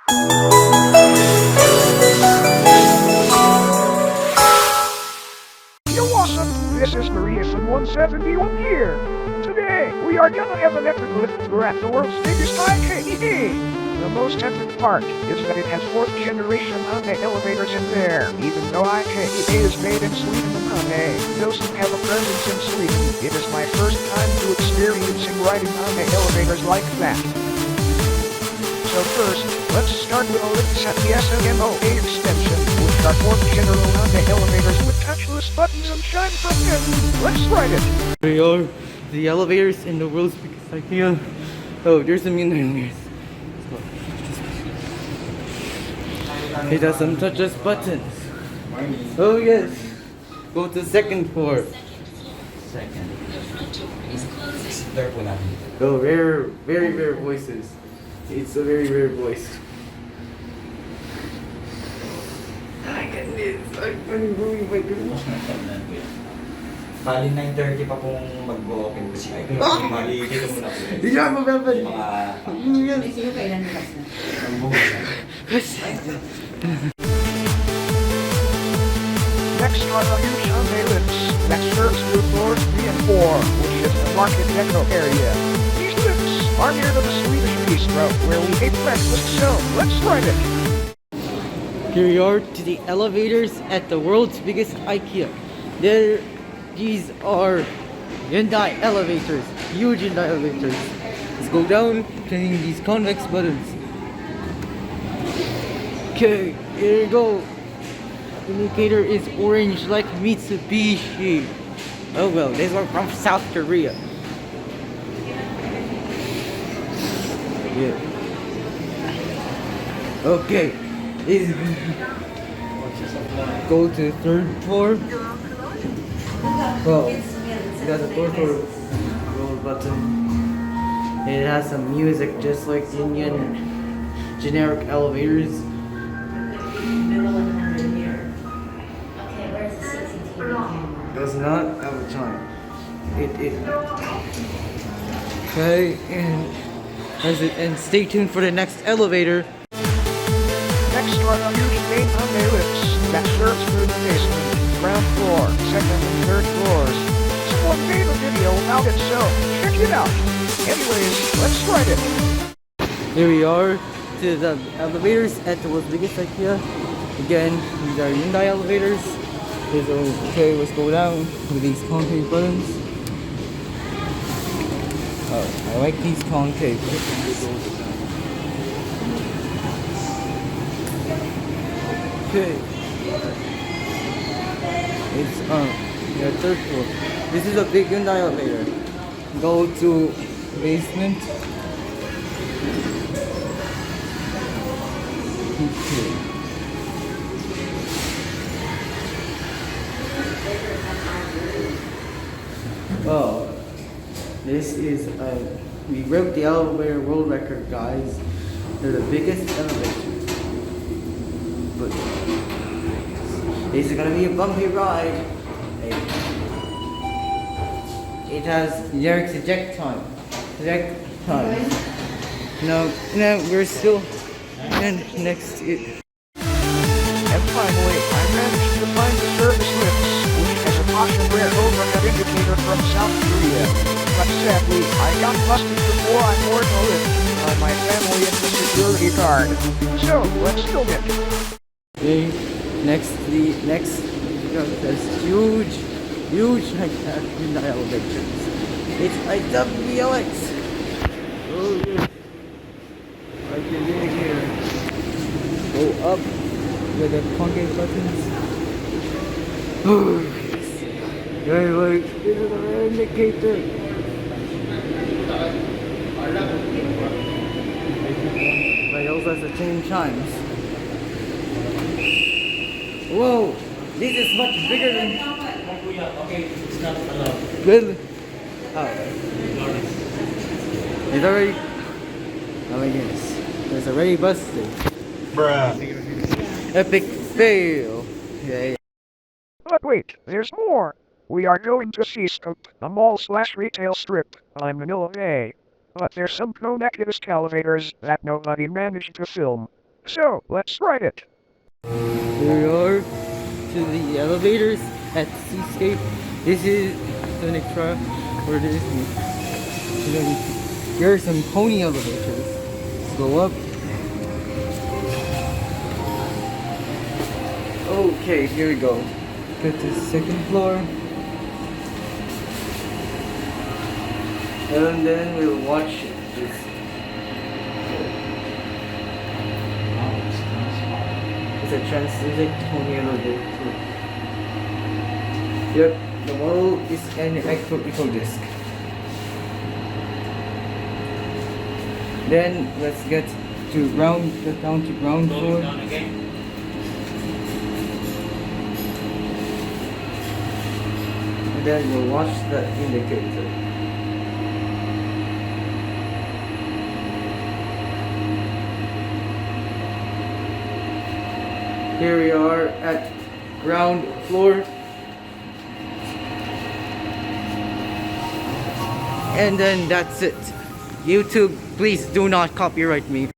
Yo, Wassup, this is MarioFan171 Here. Today, we are gonna have an epic lift tour at the world's biggest IKEA. The most epic part is that it has 4th generation Hyundai Elevators in there. Even though IKEA is made in Sweden and Hyundai doesn't have a presence in Sweden, it is my first time to experiencing riding Hyundai Elevators like that. So first, let's start with a look at the SMOA extension, which are 4th generation Hyundai Elevators with touchless buttons and Chime from it. Let's ride it! Here we are, the elevators in the world's biggest IKEA. Oh, there's some Hyundai. It has some touchless buttons. Oh yes. Go to 2nd floor. Second. Oh, rare, very rare voices. It's a very rare voice. My goodness, I'm ruining my goodness. Bali 9:30 pa pong mag-open kasi ay bali dito muna po. Hindi siya mababad. Mga Sige, kailan bukas na? ang bukas. Next are the huge Hyundai lifts that serves through floors 3 and 4, which is the market Deco area. These lifts are near to the Swedish Bistro, where we ate breakfast, so let's ride it! Here we are to the elevators at the world's biggest IKEA. These are Hyundai Elevators, huge Hyundai Elevators. Let's go down, clicking these convex buttons. Okay, here we go. Indicator is orange like Mitsubishi. Oh well, these are from South Korea. Yeah. Okay. Go to 3rd floor. Well, it has a 4th floor roll button. It has some music just like the Indian generic elevators. Does not have a chime. Okay, and stay tuned for the next elevator. Next are the huge main Hyundai lifts that serves through the basement, ground floor, 2nd and 3rd floors. Someone made a video about it, so check it out. Anyways, let's ride it. Here we are to the elevators at the world's biggest IKEA. Again, these are Hyundai elevators. Okay, let's go down with these concave buttons. Oh, I like these concave. Okay. It's 3rd floor. This is a big Hyundai elevator. Go to basement. Okay. Oh, this is we broke the elevator world record, guys. They're the biggest elevators. But this is gonna be a bumpy ride. It has Derek's eject time. No, we're still next. And finally, I managed to find the service lifts, which has a Posh and Rare overhead indicator from South Korea. But sadly, I got busted before I boarded the lift by my family and the security guard. So, let's film it. Okay, next, there's huge Hyundai Elevators. It's IWLX. Oh yes. I can do it here. Go up with the concave buttons. Oh yes. Very like, this is a rare indicator. But it also has the chain chimes. Whoa! This is much bigger than... Okay, it's not allowed. Really? Oh. It's already... Oh my goodness. It's already busted. Bruh. Epic fail. Yeah. But wait, there's more. We are going to Seascape, a mall/retail strip, on Manila Bay. But there's some KONE Ecodisc elevators that nobody managed to film. So, let's try it. Here we are to the elevators at Seascape. This is the next trial where this here are some KONE elevators. Let's go up. Okay, here we go. Get to the second floor. And then we'll watch this. It's a translucent KONE elevator. Yep, the model is an Ecodisc. Then let's get down to ground floor. And then we'll watch the indicator. Here we are at ground floor. And then that's it. YouTube, please do not copyright me.